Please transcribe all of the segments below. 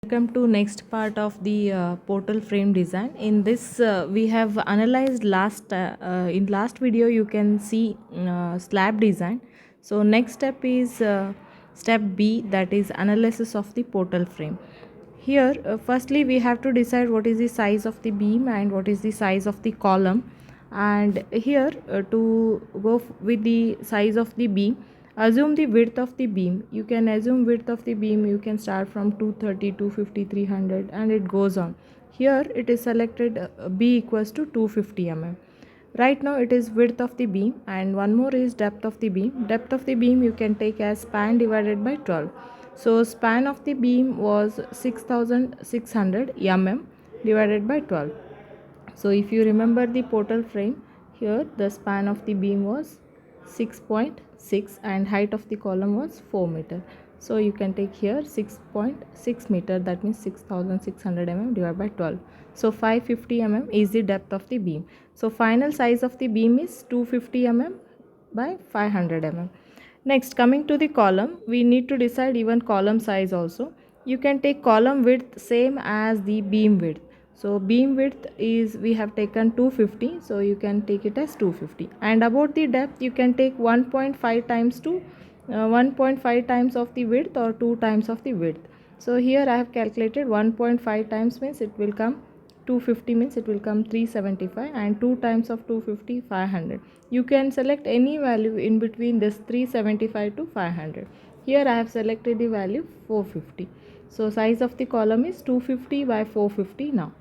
Welcome to next part of the portal frame design. In this we have analyzed in last video you can see slab design. So next step is step B, that is analysis of the portal frame. Here firstly we have to decide what is the size of the beam and what is the size of the column. And here to go with the size of the beam, assume the width of the beam. You can assume width of the beam, you can start from 230, 250, 300 and it goes on. Here it is selected B equals to 250 mm. Right now it is width of the beam, and one more is depth of the beam. Depth of the beam you can take as span divided by 12. So span of the beam was 6600 mm divided by 12. So if you remember the portal frame, here the span of the beam was 6.6 and height of the column was 4 meter. So you can take here 6.6 meter, that means 6600 mm divided by 12. So 550 mm is the depth of the beam. So final size of the beam is 250 mm by 500 mm. Next, coming to the column, we need to decide even column size also. You can take column width same as the beam width. So beam width is, we have taken 250, so you can take it as 250. And about the depth, you can take 1.5 times to 1.5 times of the width or 2 times of the width. So here I have calculated 1.5 times means it will come 250, means it will come 375, and 2 times of 250 500. You can select any value in between this 375 to 500. Here I have selected the value 450. So size of the column is 250 by 450 now.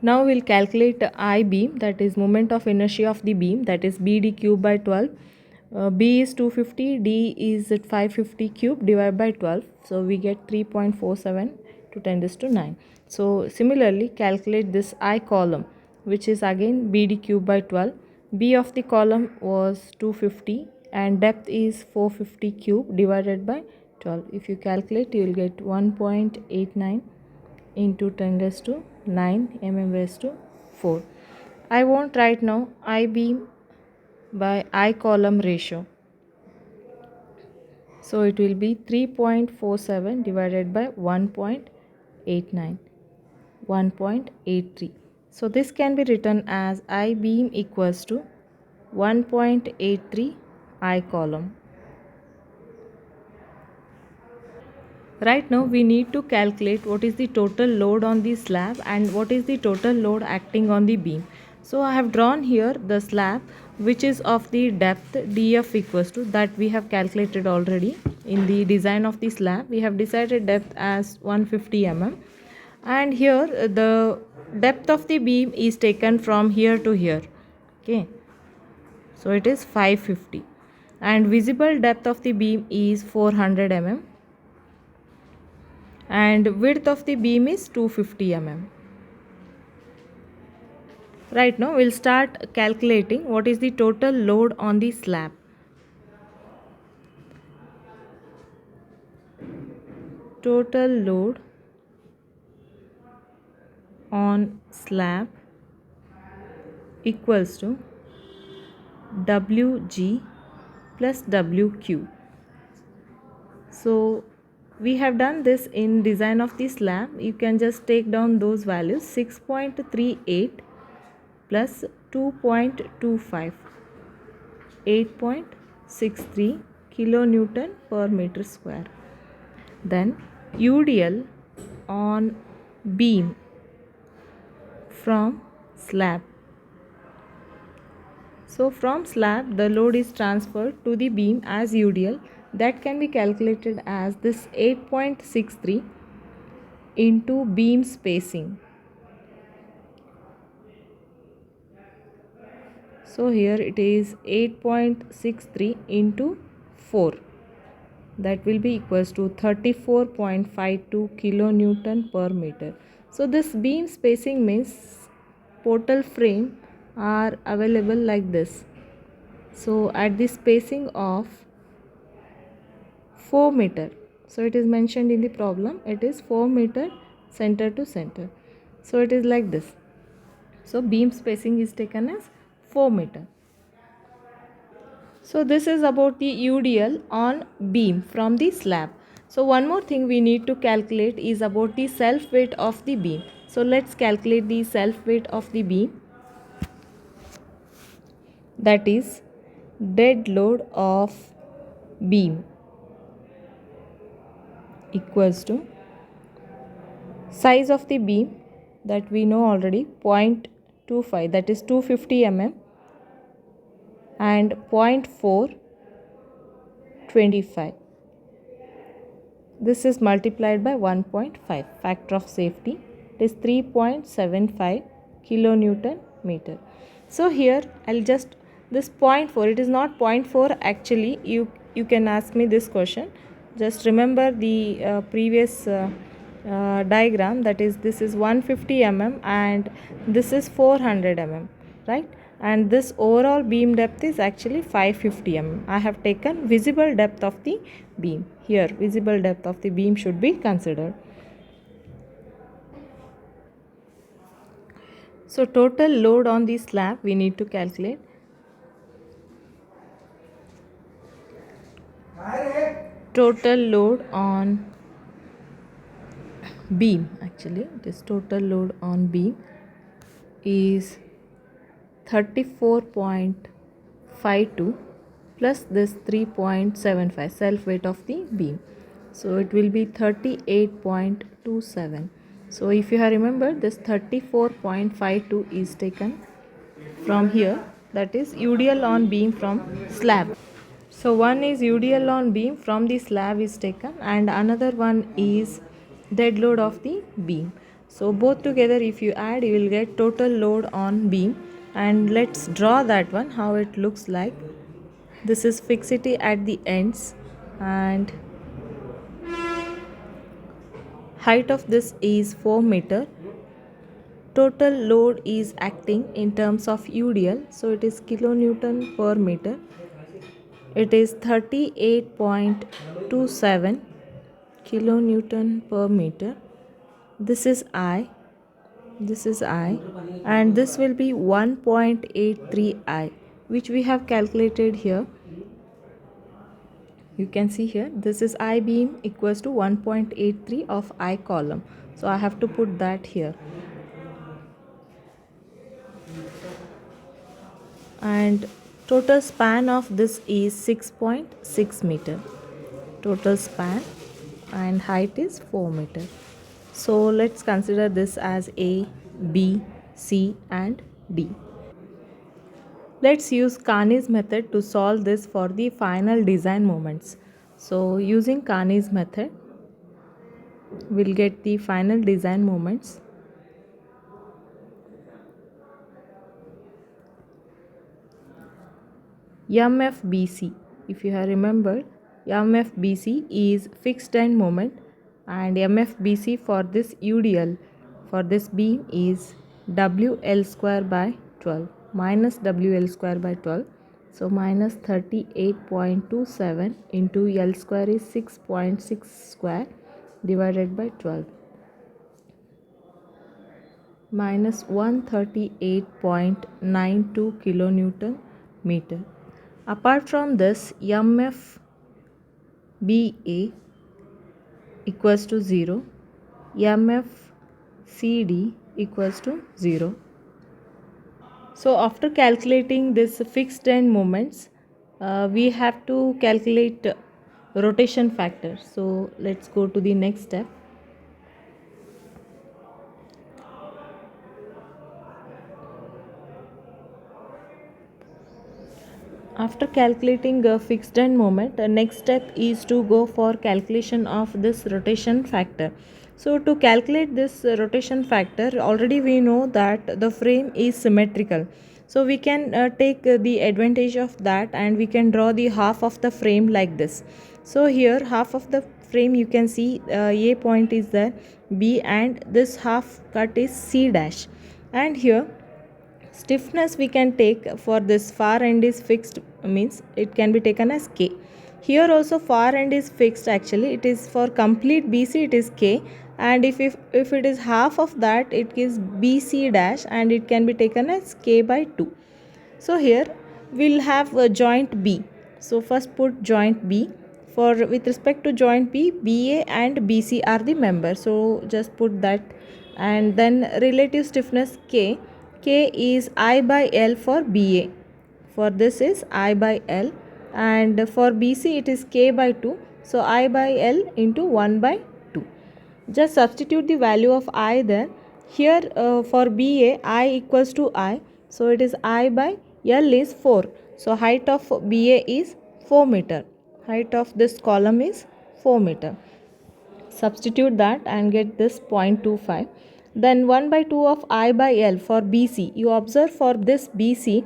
Now we'll calculate I beam, that is moment of inertia of the beam, that is BD cube by 12. B is 250, D is at 550 cube divided by 12. So we get 3.47 to 10 raised to 9. So similarly calculate this I column, which is again BD cube by 12. B of the column was 250 and depth is 450 cube divided by 12. If you calculate, you will get 1.89 into 10 raised to 9 mm raised to 4. I want right now I beam by I column ratio. So it will be 3.47 divided by 1.89, 1.83. So this can be written as I beam equals to 1.83 I column. Right now we need to calculate what is the total load on the slab and what is the total load acting on the beam. So I have drawn here the slab which is of the depth df equals to, that we have calculated already in the design of the slab. We have decided depth as 150 mm, and here the depth of the beam is taken from here to here. Okay, so it is 550 and visible depth of the beam is 400 mm and width of the beam is 250 mm. Right now we'll start calculating what is the total load on the slab. Total load on slab equals to Wg plus Wq. So we have done this in design of the slab. You can just take down those values. 6.38 plus 2.25, 8.63 kilonewton per meter square. Then UDL on beam from slab. So from slab the load is transferred to the beam as UDL, that can be calculated as this 8.63 into beam spacing. So here it is 8.63 into 4, that will be equals to 34.52 kilonewton per meter. So this beam spacing means portal frame are available like this. So at the spacing of 4 meter, so it is mentioned in the problem, it is 4 meter center to center. So it is like this. So beam spacing is taken as 4 meter. So this is about the UDL on beam from the slab. So one more thing we need to calculate is about the self weight of the beam. So let's calculate the self weight of the beam, that is dead load of beam equals to size of the beam that we know already 0.25, that is 250 mm, and 0.425. This is multiplied by 1.5, factor of safety, it is 3.75 kilonewton meter. So here I'll just, this 0.4, it is not 0.4 actually, you can ask me this question. Just remember the previous diagram, that is this is 150 mm and this is 400 mm, right? And this overall beam depth is actually 550 mm. I have taken visible depth of the beam. Here visible depth of the beam should be considered. So total load on the slab we need to calculate. Total load on beam, actually this total load on beam is 34.52 plus this 3.75 self weight of the beam, so it will be 38.27. so if you have remembered, this 34.52 is taken from here, that is UDL on beam from slab. So one is UDL on beam from the slab is taken and another one is dead load of the beam. So both together if you add, you will get total load on beam, and let's draw that one, how it looks like. This is fixity at the ends and height of this is 4 meter. Total load is acting in terms of UDL, so it is kilonewton per meter. It is 38.27 kilonewton per meter. This is I, and this will be 1.83 I, which we have calculated here. You can see here, this is I beam equals to 1.83 of I column. So I have to put that here. And total span of this is 6.6 meter. Total span, and height is 4 meter. So let's consider this as A, B, C and D. Let's use Carney's method to solve this for the final design moments. So using Carney's method, we'll get the final design moments. MFBC, if you have remembered, MFBC is fixed end moment, and MFBC for this UDL for this beam is WL square by 12 minus WL square by 12. So minus 38.27 into L square is 6.6 square divided by 12 minus 138.92 kilonewton meter. Apart from this, MFBA equals to 0, MFCD equals to 0. So after calculating this fixed end moments, we have to calculate rotation factor. So let's go to the next step. After calculating a fixed end moment, the next step is to go for calculation of this rotation factor. So to calculate this rotation factor, already we know that the frame is symmetrical. So we can take the advantage of that, and we can draw the half of the frame like this. So here half of the frame you can see A point is there, B, and this half cut is C dash. And here stiffness we can take for this far end is fixed, means it can be taken as K. Here also far end is fixed, actually it is for complete BC it is K, and if it is half of that it is BC dash, and it can be taken as K by 2. So here we'll have a joint B. So first put joint B, for with respect to joint P, BA and BC are the members. So just put that. And then relative stiffness K. K is I by L for BA. For this is I by L, and for BC it is K by 2. So I by L into 1 by 2. Just substitute the value of I there. Here for BA I equals to I. So it is I by L is 4. So height of BA is 4 meter. Height of this column is 4 meter. Substitute that and get this 0.25. Then 1 by 2 of I by L for BC. You observe for this BC,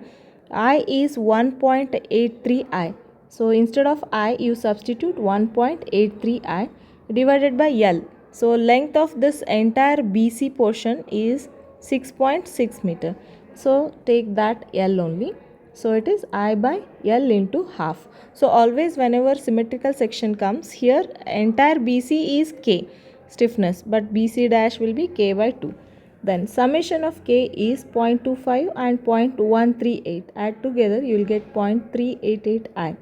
I is 1.83 I. So instead of I, you substitute 1.83 I divided by L. So length of this entire BC portion is 6.6 meter. So take that L only. So it is I by L into half. So always whenever symmetrical section comes, here entire BC is K stiffness, but BC dash will be K by 2. Then summation of K is 0.25 and 0.138. Add together you will get 0.388 I.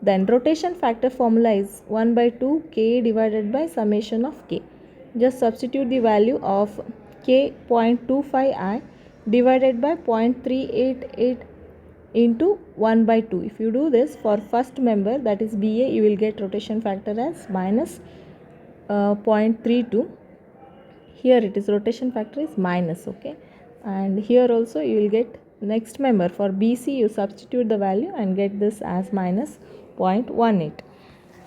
Then rotation factor formula is 1 by 2 K divided by summation of K. Just substitute the value of K 0.25 I divided by 0.388 into 1 by 2. If you do this for first member, that is BA, you will get rotation factor as minus 0.32. Here it is rotation factor is minus, okay, and here also you will get next member for BC, you substitute the value and get this as minus 0.18.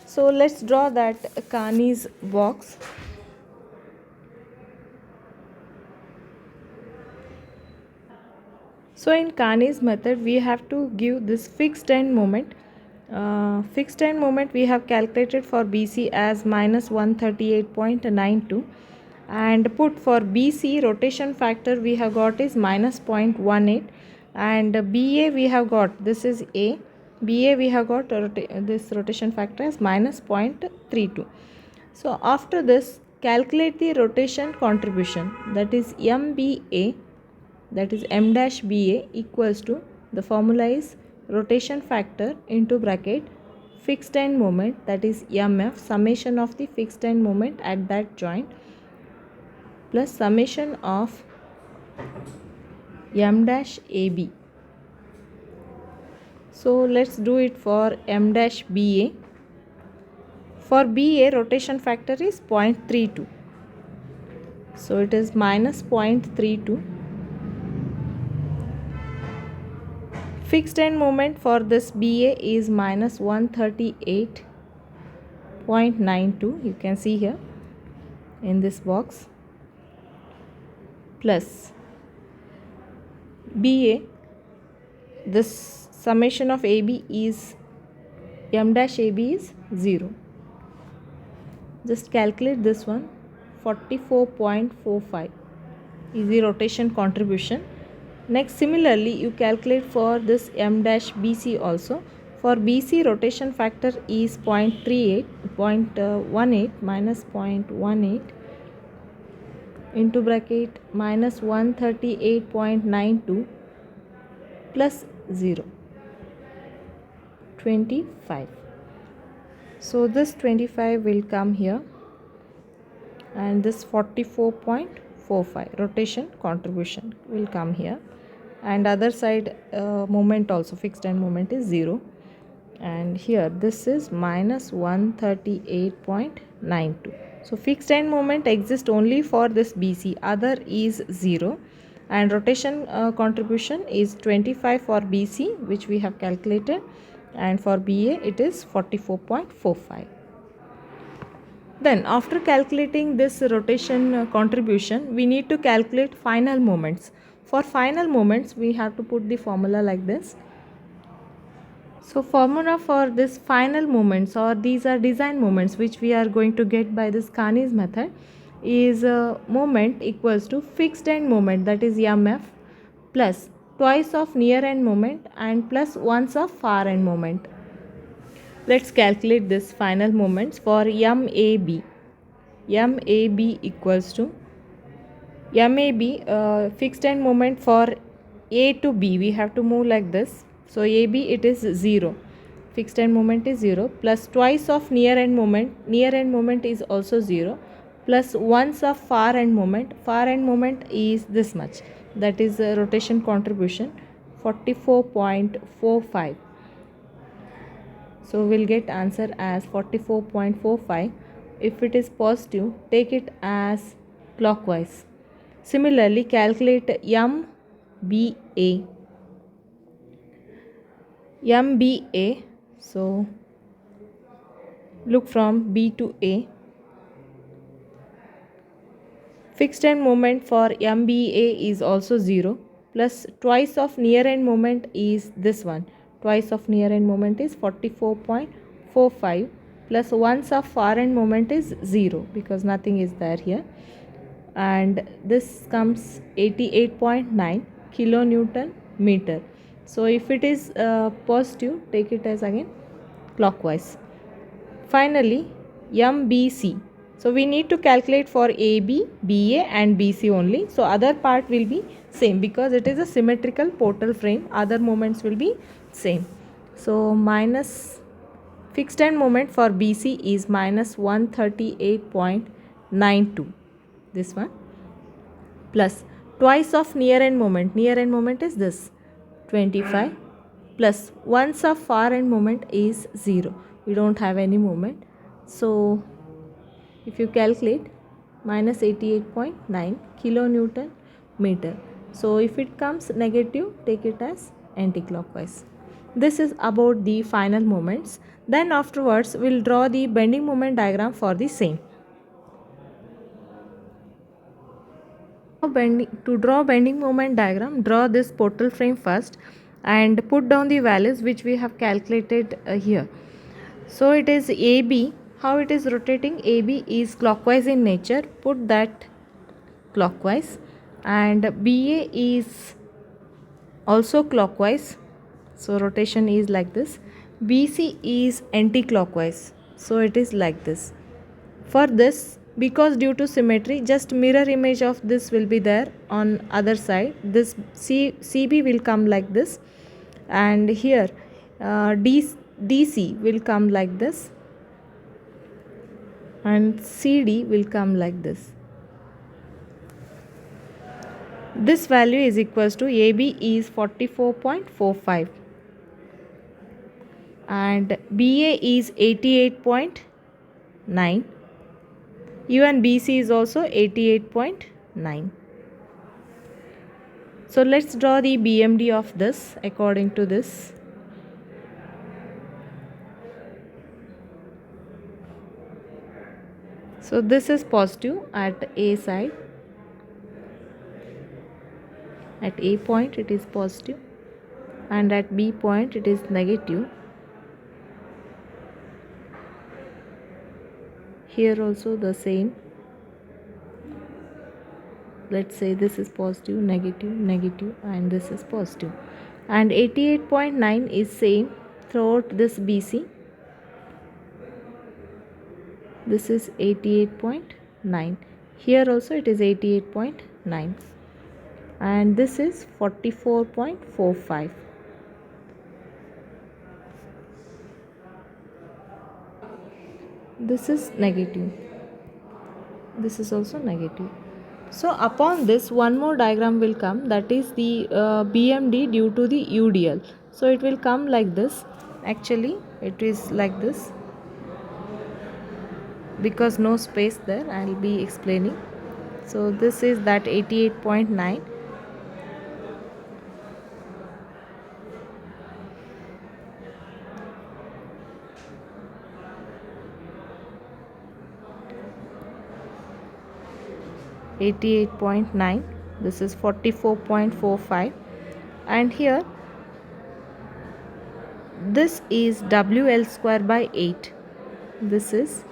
So let's draw that Carney's box. So in Carney's method we have to give this fixed end moment. Fixed end moment we have calculated for BC as minus 138.92, and put for BC rotation factor we have got is minus 0.18, and BA we have got, this is A, BA we have got this rotation factor as minus 0.32. So after this, calculate the rotation contribution, that is MBA, that is M dash BA equals to, the formula is rotation factor into bracket fixed end moment, that is MF, summation of the fixed end moment at that joint, plus summation of M dash AB. So let's do it for M dash BA. For BA rotation factor is 0.32. So it is minus 0.32. Fixed end moment for this BA is minus 138.92. You can see here in this box, plus BA, this summation of AB is M dash AB is 0. Just calculate this one, 44.45 is the rotation contribution. Next, similarly you calculate for this M dash BC also. For BC rotation factor is 0.18 minus 0.18 into bracket minus 138.92 plus 0, 25. So this 25 will come here, and this 44.45 rotation contribution will come here, and other side moment also, fixed end moment is 0, and here this is minus 138.92. So fixed end moment exists only for this BC, other is 0, and rotation contribution is 25 for BC, which we have calculated, and for BA it is 44.45. Then after calculating this rotation contribution, we need to calculate final moments. For final moments we have to put the formula like this. So formula for this final moments, or these are design moments which we are going to get by this Carney's method, is moment equals to fixed end moment, that is MF, plus twice of near end moment and plus once of far end moment. Let's calculate this final moments for MAB. MAB equals to MAB, fixed end moment for A to B, we have to move like this. So AB it is 0. fixed end moment is 0, plus twice of near end moment is also 0, plus once of far end moment is this much, that is rotation contribution 44.45. So we'll get answer as 44.45. If it is positive, take it as clockwise. Similarly, calculate MBA. MBA. So look from B to A. Fixed end moment for MBA is also 0, plus twice of near end moment is this one. Twice of near end moment is 44.45, plus once of far end moment is 0 because nothing is there here. And this comes 88.9 kilonewton meter. So if it is positive, take it as again clockwise. Finally, MBC. So we need to calculate for AB, BA and BC only. So other part will be same because it is a symmetrical portal frame. Other moments will be same. So minus fixed end moment for BC is minus 138.92. This one, plus twice of near end moment. Near end moment is this 25, plus once of far end moment is 0. We don't have any moment. So if you calculate, minus 88.9 kilonewton meter. So if it comes negative, take it as anti-clockwise. This is about the final moments. Then afterwards, we'll draw the bending moment diagram for the same. To draw bending moment diagram, draw this portal frame first and put down the values which we have calculated here. So it is AB. How it is rotating? AB is clockwise in nature. Put that clockwise. And BA is also clockwise. So rotation is like this. BC is anti-clockwise. So it is like this. For this, because due to symmetry, just mirror image of this will be there on other side. This CB will come like this, and here DC will come like this, and CD will come like this. This value is equals to AB is 44.45 and BA is 88.9. Even BC is also 88.9. So let's draw the BMD of this according to this. So this is positive at A side. At A point it is positive and at B point it is negative. Here also the same. Let's say this is positive, negative, negative, and this is positive. And 88.9 is same throughout this BC. This is 88.9. Here also it is 88.9. And this is 44.45. This is negative. This is also negative. So upon this, one more diagram will come, that is the BMD due to the UDL. So it will come like this. Actually it is like this because no space there. I will be explaining. So this is that 88.9. This is 44.45, and here this is WL square by 8. This is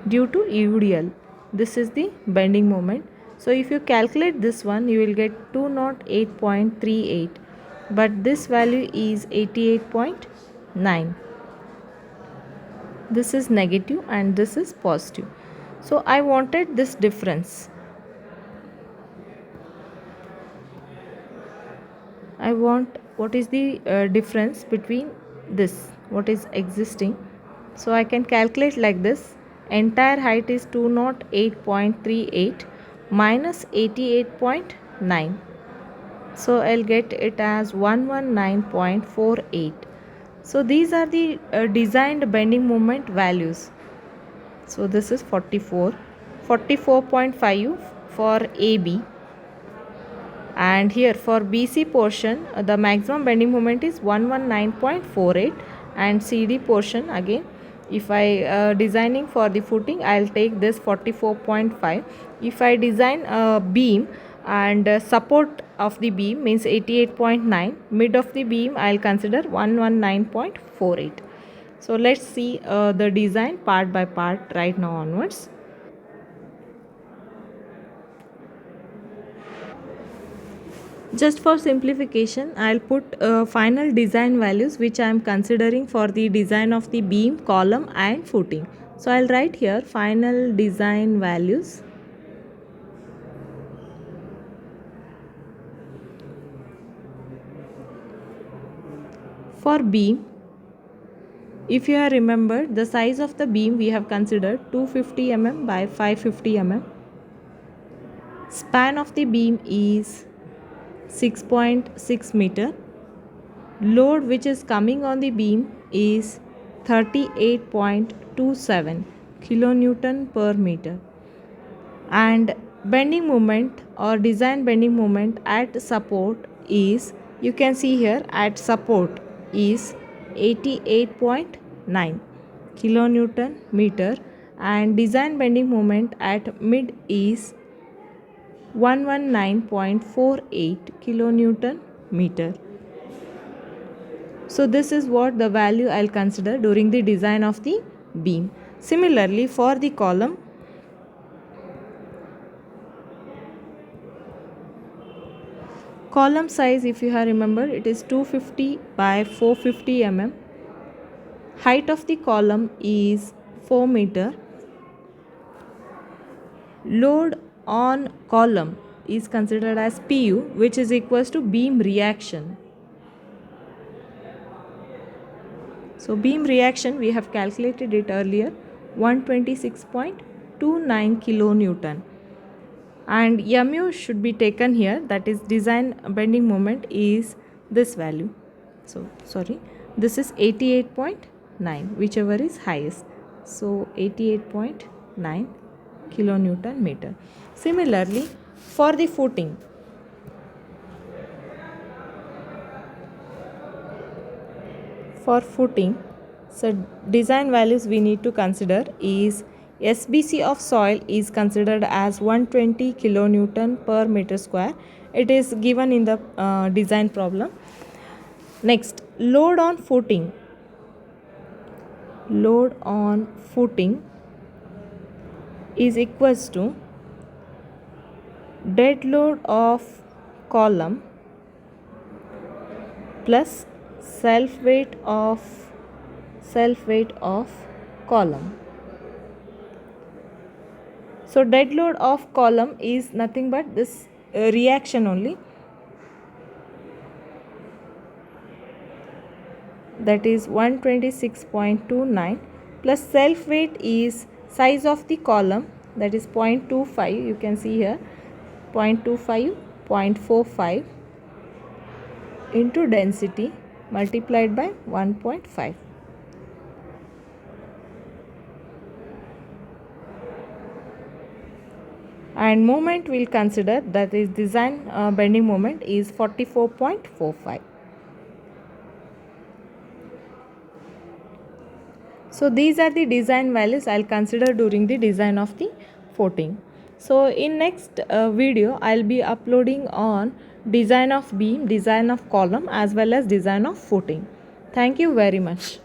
due to UDL. This is the bending moment. So if you calculate this one, you will get 208.38, but this value is 88.9. This is negative and this is positive. So I wanted this difference. I want what is the difference between this. what is existing. So I can calculate like this. Entire height is 208.38 minus 88.9. So I'll get it as 119.48. So these are the designed bending moment values. So this is 44, 44.5 for AB, and here for BC portion the maximum bending moment is 119.48, and CD portion again, if I designing for the footing, I'll take this 44.5. If I design a beam and support of the beam means 88.9, mid of the beam I'll consider 119.48. So let's see the design part by part right now onwards. Just for simplification, I'll put final design values which I am considering for the design of the beam, column and footing. So I'll write here final design values. For beam, if you have remembered, the size of the beam we have considered 250 mm by 550 mm. Span of the beam is 6.6 meter. Load which is coming on the beam is 38.27 kilonewton per meter, and bending moment or design bending moment at support is, you can see here, at support is 88.9 kilonewton meter, and design bending moment at mid is 119.48 kilonewton meter. So this is what the value I'll consider during the design of the beam. Similarly for the column, column size, if you have remembered, it is 250 by 450 mm. Height of the column is 4 meter. Load on column is considered as PU, which is equals to beam reaction. So beam reaction we have calculated it earlier, 126.29 kilonewton, and mu should be taken here, that is design bending moment is this value. So sorry, this is 88.9, whichever is highest. So 88.9 kilonewton meter. Similarly for the footing, so design values we need to consider is SBC of soil is considered as 120 kilonewton per meter square. It is given in the design problem. Next, load on footing. Load on footing is equals to dead load of column plus self weight of column. So dead load of column is nothing but this reaction only, that is 126.29, plus self weight is size of the column, that is 0.25, you can see here 0.25, 0.45 into density multiplied by 1.5. And moment we'll consider, that is design bending moment is 44.45. So these are the design values I'll consider during the design of the footing. So in next video I'll be uploading on design of beam, design of column as well as design of footing. Thank you very much.